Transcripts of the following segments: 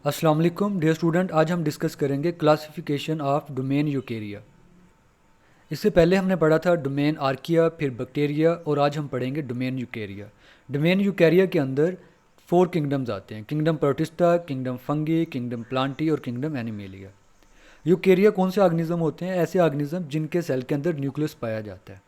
अस्सलाम वालेकुम dear student. आज हम डिस्कस करेंगे क्लासिफिकेशन ऑफ डोमेन यूकेरिया। इससे पहले हमने पढ़ा था डोमेन आर्किया, फिर बैक्टीरिया, और आज हम पढ़ेंगे डोमेन यूकेरिया। डोमेन यूकेरिया के अंदर 4 किंगडम्स आते हैं: kingdom protista, kingdom fungi, kingdom Plantae और किंगडम एनिमेलिया। यूकेरिया कौन से ऑर्गेनिज्म होते हैं? ऐसे ऑर्गेनिज्म जिनके सेल के अंदर न्यूक्लियस पाया जाता है।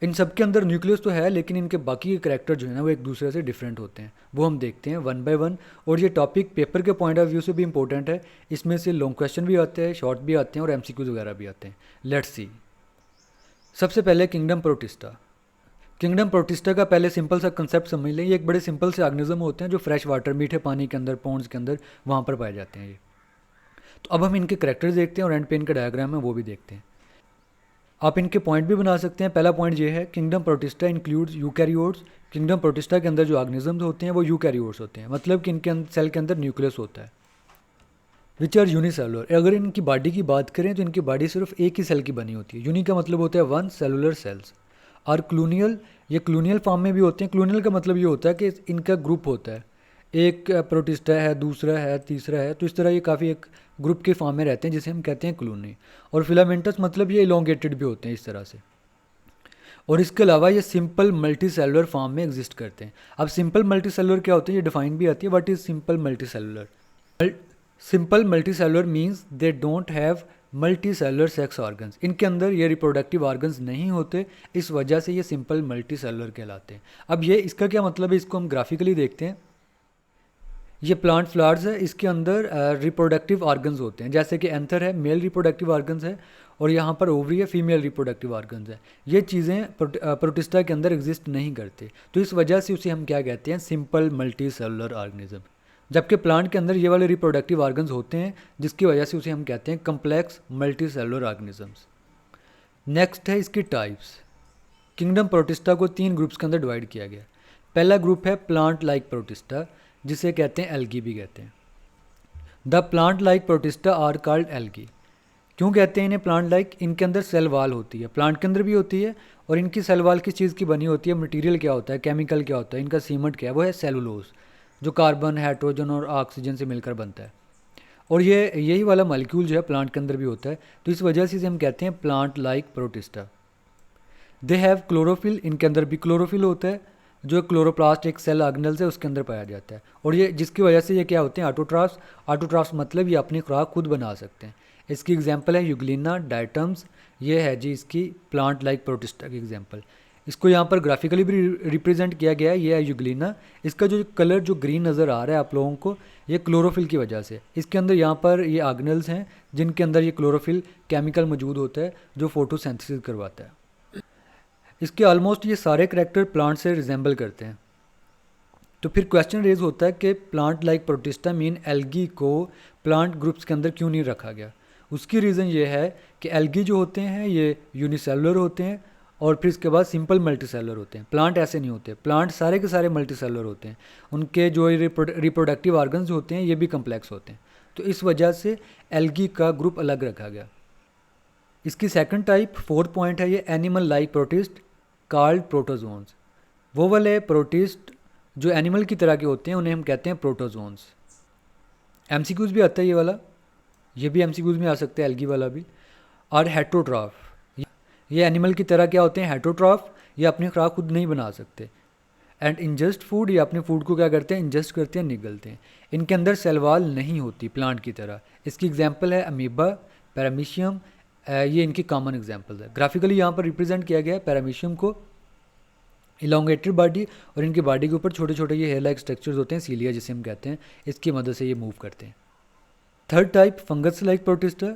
इन सब के अंदर न्यूक्लियस तो है, लेकिन इनके बाकी के करैक्टर जो है ना वो एक दूसरे से डिफरेंट होते हैं। वो हम देखते हैं वन बाय वन। और ये टॉपिक पेपर के पॉइंट ऑफ व्यू से भी इंपॉर्टेंट है। इसमें से लॉन्ग क्वेश्चन भी आते हैं, शॉर्ट भी आते हैं और एमसीक्यूज वगैरह भी आते हैं। Let's see. सबसे पहले किंगडम प्रोटिस्टा। किंगडम प्रोटिस्टा का पहले सिंपल सा कंसेप्ट समझ लें। ये एक बड़े सिंपल से ऑर्गेनिज्म होते हैं जो फ्रेश वाटर, मीठे पानी के अंदर, पॉन्ड्स के अंदर, वहाँ पर पाए जाते हैं ये। तो अब हम इनके करैक्टर्स देखते हैं और एंड पे इनका डायग्राम है वो भी देखते हैं। आप इनके पॉइंट भी बना सकते हैं। पहला पॉइंट ये है, kingdom protista includes eukaryotes. Kingdom protista के अंदर जो ऑर्गेनिजम्स होते हैं वो यूकैरियोट्स होते हैं, मतलब कि इनके सेल के अंदर न्यूक्लियस होता है। Which are unicellular. अगर इनकी बॉडी की बात करें तो इनकी बॉडी सिर्फ एक ही सेल की बनी होती है। यूनि का मतलब होता है वन, सेलुलर सेल्स। और क्लूनियल, ये क्लूनियल फॉर्म में भी होते हैं। क्लूनियल का मतलब ये होता है कि इनका ग्रुप होता है, एक प्रोटिस्टा है, दूसरा है, तीसरा है, तो इस तरह ये काफ़ी एक ग्रुप के फॉर्म में रहते हैं जिसे हम कहते हैं क्लूनी। और फिलामेंटस मतलब ये इलोंगेटेड भी होते हैं इस तरह से। और इसके अलावा ये सिंपल मल्टी सेलुलर फॉर्म में एग्जिस्ट करते हैं। अब सिंपल मल्टी सेलुलर क्या होते हैं ये डिफाइन भी आती है। What is simple multi cellular? Simple multi cellular means they don't have multi cellular sex organs. इनके अंदर ये रिप्रोडक्टिव ऑर्गन्स नहीं होते, इस वजह से ये सिंपल मल्टी सेलुलर कहलाते हैं। अब ये इसका क्या मतलब है, इसको हम ग्राफिकली देखते हैं। ये प्लांट फ्लावर्स है, इसके अंदर रिप्रोडक्टिव ऑर्गन्स होते हैं, जैसे कि एंथर है, मेल रिप्रोडक्टिव ऑर्गन्स है, और यहाँ पर ओवरी है, फीमेल रिप्रोडक्टिव ऑर्गन्स है। ये चीज़ें प्रोटिस्टा के अंदर एग्जिस्ट नहीं करते, तो इस वजह से उसे हम क्या कहते हैं, सिंपल मल्टी सेलुलर ऑर्गेनिज्म। जबकि प्लांट के अंदर ये वाले रिप्रोडक्टिव ऑर्गन्स होते हैं, जिसकी वजह से उसे हम कहते हैं complex multi cellular organisms. Next है इसकी टाइप्स। किंगडम प्रोटिस्टा को 3 ग्रुप्स के अंदर डिवाइड किया गया। पहला ग्रुप है प्लांट लाइक प्रोटिस्टा, जिसे कहते हैं एल्गी भी कहते हैं। The plant like protista are called algae. क्यों कहते हैं इन्हें प्लांट लाइक? इनके अंदर सेल वाल होती है, प्लांट के अंदर भी होती है। और इनकी सेल वाल किस चीज़ की बनी होती है, मटेरियल क्या होता है, केमिकल क्या होता है, इनका सीमेंट क्या है, वो है सेलुलोज, जो कार्बन, हाइड्रोजन और ऑक्सीजन से मिलकर बनता है। और ये यही वाला मॉलिक्यूल जो है प्लांट के अंदर भी होता है, तो इस वजह से इसे हम कहते हैं plant like protista. They have chlorophyll, इनके अंदर भी क्लोरोफिल होता है, जो क्लोरोप्लास्ट एक सेल ऑर्गेनल्स है उसके अंदर पाया जाता है। और ये जिसकी वजह से ये क्या होते हैं, ऑटोट्राफ्स। ऑटोट्राफ्स मतलब ये अपनी खुराक खुद बना सकते हैं। इसकी एग्जांपल है यूग्लिना, डायटम्स। ये है जी इसकी प्लांट लाइक प्रोटिस्टा की एग्जांपल। इसको यहाँ पर ग्राफिकली भी रिप्रेजेंट किया गया है। ये है यूग्लिना। इसका जो कलर जो ग्रीन नज़र आ रहा है आप लोगों को, ये क्लोरोफिल की वजह से। इसके अंदर यहाँ पर ये ऑर्गेनल्स हैं जिनके अंदर ये क्लोरोफिल केमिकल मौजूद होता है जो फोटोसिंथेसिस करवाता है। इसके ऑलमोस्ट ये सारे करैक्टर प्लांट से रिजेंबल करते हैं। तो फिर क्वेश्चन रेज होता है कि plant like protista mean algae को प्लांट ग्रुप्स के अंदर क्यों नहीं रखा गया। उसकी रीज़न ये है कि एल्गी जो होते हैं ये यूनिसेलुलर होते हैं, और फिर इसके बाद सिंपल मल्टी सेलुलर होते हैं। प्लांट ऐसे नहीं होते, प्लांट सारे के सारे मल्टी सेलुलर होते हैं। उनके जो रिप्रोडक्टिव ऑर्गन्स होते हैं ये भी कम्प्लेक्स होते हैं, तो इस वजह से एल्गी का ग्रुप अलग रखा गया। इसकी सेकंड टाइप, फोर्थ पॉइंट है ये, animal like protist called protozoans. वो वाले प्रोटिस्ट जो एनिमल की तरह के होते हैं उन्हें हम कहते हैं प्रोटोजोन्स। एमसीक्यूज भी आता है ये वाला, ये भी एमसीक्यूज में आ सकता है, एल्गी वाला भी। और हेट्रोट्रॉफ, ये एनिमल की तरह क्या होते हैं, हेट्रोट्रॉफ, ये अपनी खुराक खुद नहीं बना सकते। एंड इंजस्ट फूड, ये अपने फूड को क्या करते हैं, इंजस्ट करते हैं, निगलते हैं। इनके अंदर सेलवाल नहीं होती प्लांट की तरह। इसकी एग्जाम्पल है अमीबा, पैरामीशियम। ये इनकी कॉमन एग्जाम्पल्स है। ग्राफिकली यहाँ पर रिप्रेजेंट किया गया है पैरामीशियम को, इलोंगेटेड बॉडी, और इनकी बॉडी के ऊपर छोटे छोटे ये हेयर लाइक स्ट्रक्चर्स होते हैं, सीलिया जिसे हम कहते हैं, इसकी मदद से ये मूव करते हैं। Third type, fungus like protista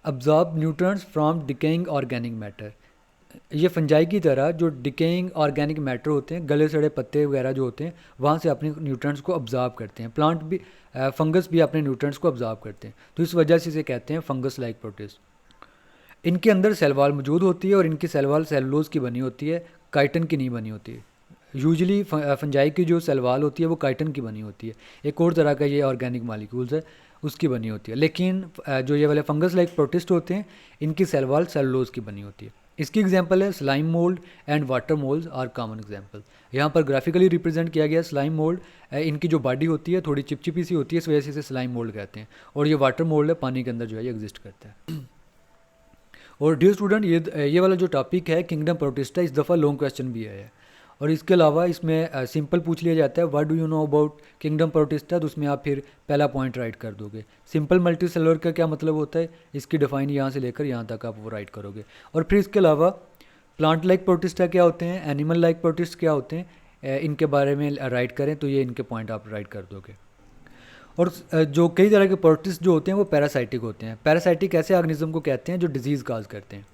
absorb nutrients from decaying organic matter. ये फंजाई की तरह जो डिकेइंग ऑर्गेनिक मैटर होते हैं, गले सड़े पत्ते वगैरह जो होते हैं, वहाँ से अपने न्यूट्रिएंट्स को ऑब्जॉर्ब करते हैं। प्लांट भी, फंगस भी अपने न्यूट्रिएंट्स को ऑब्जॉर्ब करते हैं, तो इस वजह से इसे कहते हैं फंगस लाइक प्रोटिस्ट। इनके अंदर सेल वॉल मौजूद होती है, और इनकी सेल वॉल सेलुलोज की बनी होती है, काइटन की नहीं बनी होती है। यूजुअली फंजाई की जो सेल वॉल होती है वो काइटन की बनी होती है, एक और तरह का ये ऑर्गेनिक मॉलिक्यूल्स है उसकी बनी होती है। लेकिन जो ये वाले फंगस लाइक प्रोटिस्ट होते हैं, इनकी सेल वॉल सेलुलोज की बनी होती है। इसकी एग्जांपल है slime mold and water molds are common example. यहाँ पर ग्राफिकली रिप्रेजेंट किया गया स्लाइम मोल्ड, इनकी जो बॉडी होती है थोड़ी चिपचिपी सी होती है, इस वजह से इसे स्लाइम मोल्ड कहते हैं। और ये वाटर मोल्ड है, पानी के अंदर जो है ये एग्जिस्ट करता है। और डियर स्टूडेंट, ये वाला जो टॉपिक है किंगडम प्रोटिस्टा, इस दफ़ा लॉन्ग क्वेश्चन भी है। और इसके अलावा इसमें सिंपल पूछ लिया जाता है what do you know about kingdom protista, तो उसमें आप फिर पहला पॉइंट राइट कर दोगे। सिंपल मल्टी सेलुलर का क्या मतलब होता है, इसकी डिफाइन यहाँ से लेकर यहाँ तक आप वो राइट करोगे। और फिर इसके अलावा प्लांट लाइक प्रोटिस्टा क्या होते हैं, एनिमल लाइक प्रोटिस्ट क्या होते हैं, इनके बारे में राइट करें तो ये इनके पॉइंट आप राइट कर दोगे। और जो कई तरह के प्रोटिस्ट जो होते हैं वो पैरासाइटिक होते हैं। पैरासाइटिक ऐसे ऑर्गेनिज्म को कहते हैं जो डिजीज़ काज करते हैं,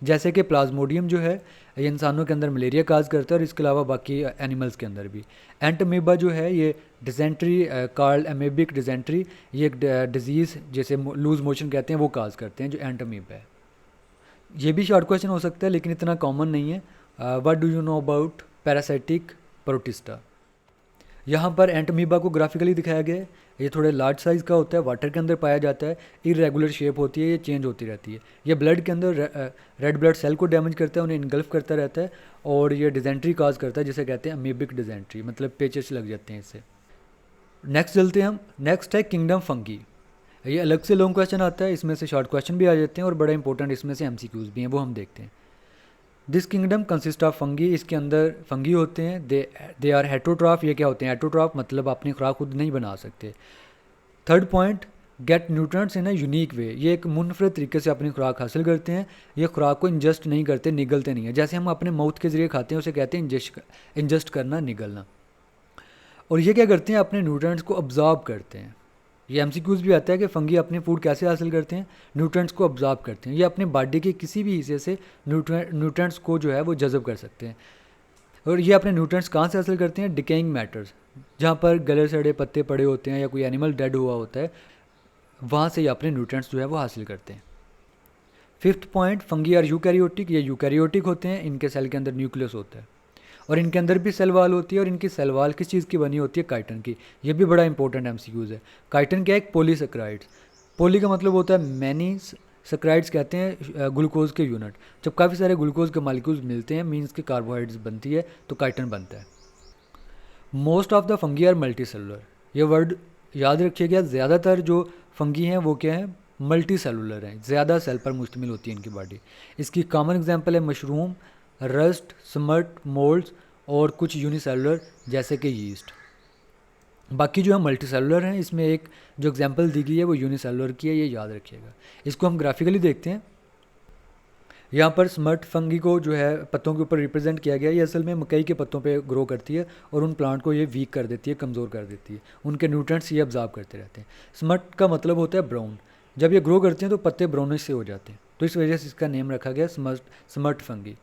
जैसे कि प्लाज्मोडियम जो है ये इंसानों के अंदर मलेरिया काज करता है, और इसके अलावा बाकी एनिमल्स के अंदर भी। एंटमीबा जो है ये डिजेंट्री, कार्ल एमेबिक डिजेंट्री, ये एक डिजीज़ जैसे लूज मोशन कहते हैं वो काज करते हैं, जो एंटमीबा है। ये भी शॉर्ट क्वेश्चन हो सकता है लेकिन इतना कॉमन नहीं है। What do you know about parasitic protista. यहाँ पर एंटमीबा को ग्राफिकली दिखाया गया है। ये थोड़े लार्ज साइज़ का होता है, वाटर के अंदर पाया जाता है, इरेगुलर शेप होती है, ये चेंज होती रहती है। ये ब्लड के अंदर रेड ब्लड सेल को डैमेज करता है, उन्हें इनगल्फ करता रहता है, और ये डिजेंट्री काज करता है जिसे कहते हैं अमीबिक डिजेंट्री, मतलब पेचेस लग जाते हैं इससे। नेक्स्ट चलते हैं हम। नेक्स्ट है किंगडम फंगी। ये अलग से लॉन्ग क्वेश्चन आता है, इसमें से शॉर्ट क्वेश्चन भी आ जाते हैं और बड़ा इंपॉर्टेंट इसमें से MCQs भी हैं, वो हम देखते हैं। This kingdom consist of fungi, इसके अंदर फंगी होते हैं। They are heterotroph. ये क्या होते हैं, हेटरोट्रॉफ मतलब अपनी खुराक खुद नहीं बना सकते। Third point, get nutrients in a unique way. ये एक मुनफरद तरीके से अपनी खुराक हासिल करते हैं। ये खुराक को इंजस्ट नहीं करते, निगलते नहीं है। जैसे हम अपने माउथ के ज़रिए खाते हैं उसे कहते हैं इंजस्ट करना, निगलना। और ये क्या करते हैं, अपने न्यूट्रिएंट्स को अब्जॉर्ब करते हैं। ये MCQs भी आता है कि फंगी अपने फूड कैसे हासिल करते हैं, न्यूट्रिएंट्स को अब्जॉर्ब करते हैं। ये अपने बॉडी के किसी भी हिस्से से न्यूट्रिएंट्स को जो है वो जज़ब कर सकते हैं। और ये अपने न्यूट्रिएंट्स कहाँ से हासिल करते हैं, डिकेइंग मैटर्स, जहाँ पर गले सड़े पत्ते पड़े होते हैं या कोई एनिमल डेड हुआ होता है, वहाँ से ये अपने न्यूट्रिएंट्स जो है वो हासिल करते हैं। Fifth point, fungi are eukaryotic. ये यूकैरियोटिक होते हैं, इनके सेल के अंदर न्यूक्लियस होता है और इनके अंदर भी सेल वाल होती है, और इनकी सेल वाल किस चीज़ की बनी होती है, काइटन की। ये भी बड़ा इंपॉर्टेंट MCQs है। काइटन क्या है, एक पॉलीसेक्राइड्स। पॉली का मतलब होता है मैनी, सेक्राइड्स कहते हैं ग्लूकोज के यूनिट। जब काफ़ी सारे ग्लूकोज के मालिक्यूल्स मिलते हैं, मीन्स के कार्बोहाइड्रेट्स बनती है, तो काइटन बनता है। Most of the fungi are multi cellular. ये वर्ड याद रखिएगा, ज़्यादातर जो फंगी हैं वो क्या हैं, मल्टी सेलुलर हैं, ज़्यादा सेल पर मुश्तमिल होती है इनकी बॉडी। इसकी कॉमन एग्जांपल है मशरूम, रस्ट, स्मर्ट, मोल्ड्स और कुछ यूनिसेलुलर जैसे कि यीस्ट। बाकी जो है मल्टी सेलुलर हैं, इसमें एक जो एग्जांपल दी गई है वो यूनिसेलुलर की है, ये याद रखिएगा। इसको हम ग्राफिकली देखते हैं। यहाँ पर स्मर्ट फंगी को जो है पत्तों के ऊपर रिप्रेजेंट किया गया है। ये असल में मकई के पत्तों पे ग्रो करती है और उन प्लांट को ये वीक कर देती है, कमज़ोर कर देती है। उनके न्यूट्रिएंट्स ये अब्जॉर्ब करते रहते हैं। स्मर्ट का मतलब होता है ब्राउन। जब ये ग्रो करते हैं तो पत्ते ब्राउनिश से हो जाते हैं, तो इस वजह से इसका नेम रखा गया स्मर्ट फंगी।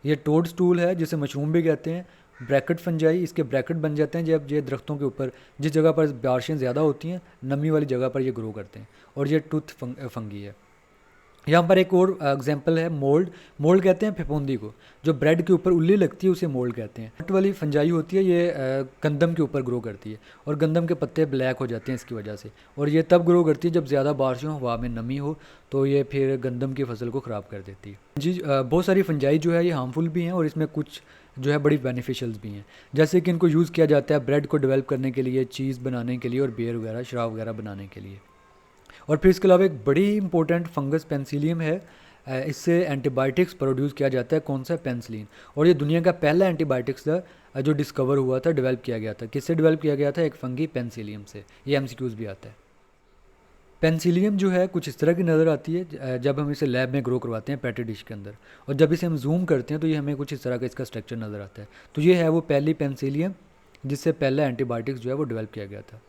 ये टोड स्टूल है जिसे मशरूम भी कहते हैं। ब्रैकेट फंजाई, इसके ब्रैकेट बन जाते हैं जब ये दरख्तों के ऊपर जिस जगह पर बारिशें ज़्यादा होती हैं, नमी वाली जगह पर ये ग्रो करते हैं, और ये टूथ फंगी है। यहाँ पर एक और एग्जांपल है मोल्ड। मोल्ड कहते हैं फफूंदी को, जो ब्रेड के ऊपर उल्ली लगती है उसे मोल्ड कहते हैं। कट वाली फंजाई होती है, ये गंदम के ऊपर ग्रो करती है, और गंदम के पत्ते ब्लैक हो जाते हैं इसकी वजह से। और ये तब ग्रो करती है जब ज़्यादा बारिश हो, हवा में नमी हो, तो ये फिर गंदम की फसल को ख़राब कर देती है। जी, बहुत सारी फंजाई जो है ये हार्मफुल भी हैं और इसमें कुछ जो है बड़ी बेनिफिशियल्स भी हैं, जैसे कि इनको यूज़ किया जाता है ब्रेड को डेवलप करने के लिए, चीज़ बनाने के लिए, और बियर वगैरह, शराब वगैरह बनाने के लिए। और फिर इसके अलावा एक बड़ी इंपॉर्टेंट फंगस पेंसिलियम है। इससे एंटीबायोटिक्स प्रोड्यूस किया जाता है। कौन सा, पेंसिलिन। और ये दुनिया का पहला एंटीबायोटिक्स था जो डिस्कवर हुआ था, डेवलप किया गया था। किससे डेवलप किया गया था, एक फंगी पेंसिलियम से। ये MCQs भी आता है। पेंसिलियम जो है कुछ इस तरह की नज़र आती है जब हम इसे लैब में ग्रो करवाते हैं पेट्री डिश के अंदर, और जब इसे हम जूम करते हैं तो ये हमें कुछ इस तरह का इसका स्ट्रक्चर नज़र आता है। तो ये है वो पहली पेंसिलियम जिससे पहला एंटीबायोटिक्स जो है वो डेवलप किया गया था,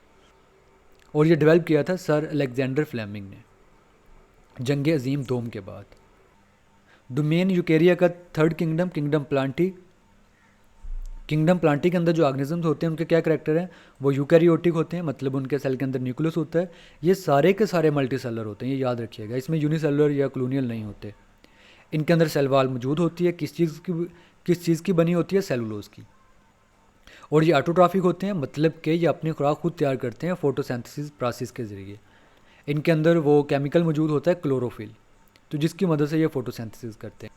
और ये डेवलप किया था सर अलेक्जेंडर फ्लेमिंग ने जंग अजीम दोम के बाद। डोमेन यूकेरिया का third kingdom, kingdom Plantae. Kingdom Plantae के अंदर जो ऑर्गेनिजम्स होते हैं उनके क्या करैक्टर हैं, वो यूकैरियोटिक होते हैं, मतलब उनके सेल के अंदर न्यूक्लियस होता है। ये सारे के सारे मल्टी सेलुलर होते हैं, ये याद रखिएगा। इसमें यूनिसेलुलर या कॉलोनियल नहीं होते। इनके अंदर सेल वॉल मौजूद होती है। किस चीज़ की बनी होती है, सेलुलोज की। और ये ऑटोट्रॉफिक होते हैं, मतलब कि ये अपनी खुराक खुद तैयार करते हैं फोटोसिंथेसिस प्रोसेस के ज़रिए। इनके अंदर वो केमिकल मौजूद होता है क्लोरोफिल, तो जिसकी मदद से ये फोटोसिंथेसिस करते हैं।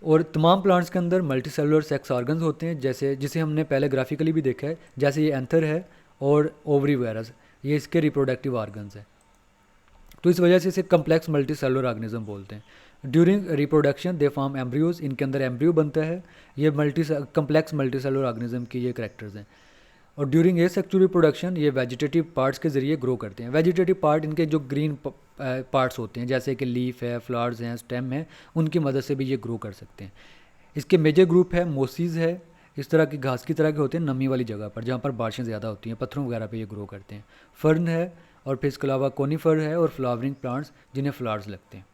और तमाम प्लांट्स के अंदर मल्टी सेलुलर सेक्स ऑर्गन्स होते हैं, जैसे जिसे हमने पहले ग्राफिकली भी देखा है, जैसे ये एंथर है और ओवरी वगैरह, ये इसके रिप्रोडक्टिव ऑर्गन्स हैं। तो इस वजह से इसे कम्प्लेक्स मल्टी सेलुलर ऑर्गेनिज्म बोलते हैं। During reproduction they form embryos, इनके अंदर एम्ब्रियो बनता है। ये कम्प्लेक्स मल्टी सेलुलर ऑर्गेनिज्म की ये करैक्टर्स हैं। और ड्यूरिंग ए सेक्सुअल रिप्रोडक्शन ये वेजिटेटिव पार्ट्स के ज़रिए ग्रो करते हैं। वेजिटेटिव पार्ट इनके जो ग्रीन पार्ट्स होते हैं, जैसे कि लीफ है, फ्लावर्स हैं, स्टेम है, उनकी मदद से भी ये ग्रो कर सकते हैं। इसके मेजर ग्रुप है, मोसीज है, इस तरह की घास की तरह के होते हैं नमी वाली जगह पर, जहाँ पर बारिशें ज़्यादा होती हैं, पत्थरों वगैरह पे ये ग्रो करते हैं। फर्न है, और फिर इसके अलावा कोनीफर है और फ्लावरिंग प्लांट्स जिन्हें फ्लावर्स लगते हैं।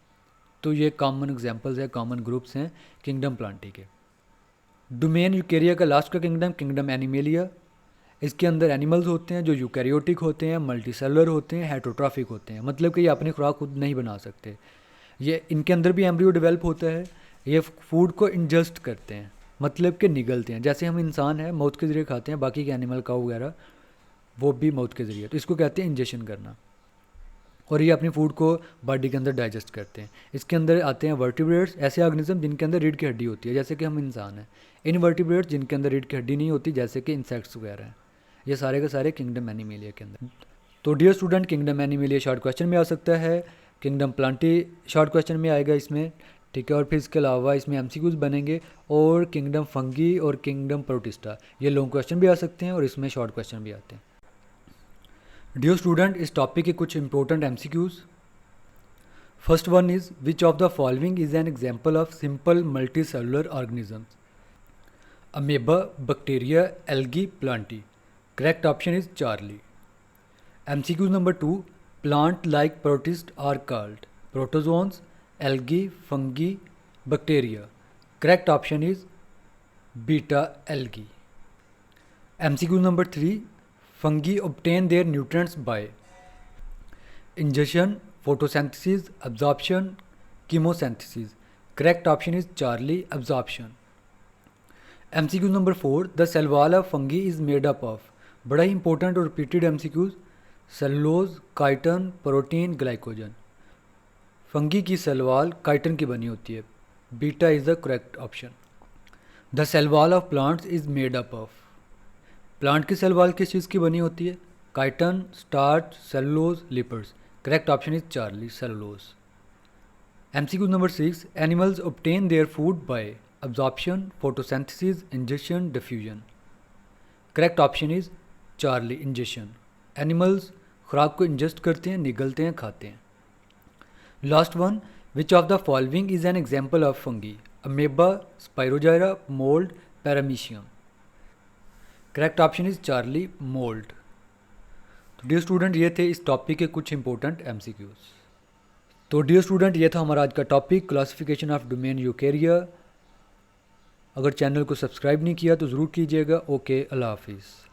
तो ये कॉमन एग्जांपल्स है, कॉमन ग्रुप्स हैं किंगडम प्लांटी के। डोमेन यूकेरिया का लास्ट का किंगडम, किंगडम एनिमेलिया। इसके अंदर एनिमल्स होते हैं जो यूकैरियोटिक होते हैं, मल्टीसेलुलर होते हैं, हेटरोट्रॉफिक होते हैं, मतलब कि ये अपनी खुराक खुद नहीं बना सकते। ये इनके अंदर भी एम्ब्रियो डेवलप होता है। ये फूड को इंजस्ट करते हैं, मतलब कि निगलते हैं। जैसे हम इंसान हैं माउथ के ज़रिए खाते हैं, बाकी के एनिमल काऊ वगैरह वो भी माउथ के ज़रिए, तो इसको कहते हैं इंजेक्शन करना। और ये अपनी फूड को बॉडी के अंदर डाइजेस्ट करते हैं। इसके अंदर आते हैं वर्टिब्रेट्स, ऐसे ऑर्गेनिज्म जिनके अंदर रीढ़ की हड्डी होती है, जैसे कि हम इंसान हैं। इनवर्टिब्रेट्स जिनके अंदर रीढ़ की हड्डी नहीं होती, जैसे कि इंसेक्ट्स वगैरह हैं। ये सारे के सारे किंगडम एनिमेलिया के अंदर। तो dear student, kingdom Animalia short question में आ सकता है, किंगडम प्लांटी शॉर्ट क्वेश्चन में आएगा इसमें, ठीक है। और फिर इसके अलावा इसमें एमसीक्यूज बनेंगे, और किंगडम फंगी और किंगडम प्रोटिस्टा ये लॉन्ग क्वेश्चन भी आ सकते हैं, और इसमें शॉर्ट क्वेश्चन भी आते हैं। डियर स्टूडेंट, इस टॉपिक के कुछ important MCQs. First one is which of the following is an example of simple multi cellular organisms? Amoeba, bacteria, algae, plantae. Correct option is Charlie. MCQs number 2, plant like protist are called protozoans, algae, fungi, bacteria. Correct option is beta algae. MCQs number 3, fungi obtain their nutrients by ingestion, photosynthesis, absorption, chemosynthesis. Correct option is Charlie, absorption. MCQ number 4, the cell wall of fungi is made up of, बड़ा ही important और repeated MCQs, cellulose, chitin, protein, glycogen. Fungi की cell wall chitin की बनी होती है, beta is the correct option. The cell wall of plants is made up of, plant की cell wall किस चीज़ की बनी होती है? Chitin, starch, cellulose, lipids. Correct option is Charlie, cellulose. MCQ number 6, animals obtain their food by absorption, photosynthesis, injection, diffusion. Correct option is Charlie, injection. Animals खुराक को ingest करते हैं, निगलते हैं, खाते हैं। Last one, which of the following is an example of fungi? Amoeba, spirogyra, mould, paramecium. Correct option is Charlie, mould. तो dear student, ये थे इस टॉपिक के कुछ इंपॉर्टेंट एमसीक्यूज। तो डियर स्टूडेंट, ये था हमारा आज का topic, classification of domain eukarya. अगर चैनल को सब्सक्राइब नहीं किया तो ज़रूर कीजिएगा। ओके, अल्लाह हाफिज़।